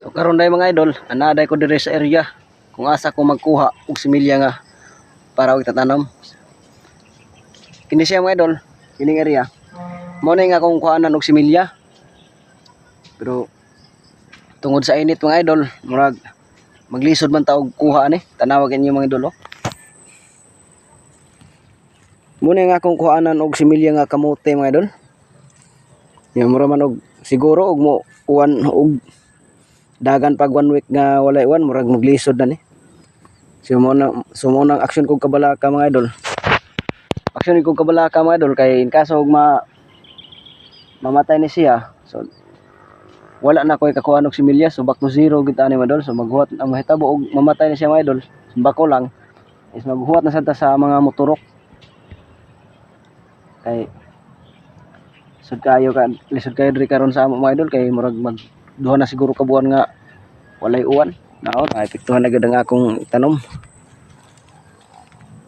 So karon day mga idol, anaday ko dire sa area kung asa ko magkuha og similya nga para og tatanom. Kini siya mga idol, kining area. Mo na nga akong kuhanan og similya. Pero tungod sa init mga idol, murag maglisod man ta og kuha ani. Tanawag inyo mga idol oh. Muna nga akong kuhanan og similya nga kamote mga idol. Yan mura man og siguro og mo uwan og dagan pag 1 week nga walay uwan murag maglisod na ni. So mo nang action kog kabalaka mga idol. Action kog kabalaka mga idol kay in kaso og mamatay ni siya. So wala na koy kakuha og similya, so back to zero gid ani mga idol. So maghuwat ang mahitabo og mamatay ni siya mga idol. Bako lang is maghuwat na sad ta sa mga motorok. Kay lisod kayo diri karon sa amo mga idol kay murag duha na siguro ka buwan nga walay uwan. Naot, naepektuhan na gid ang akong tanom.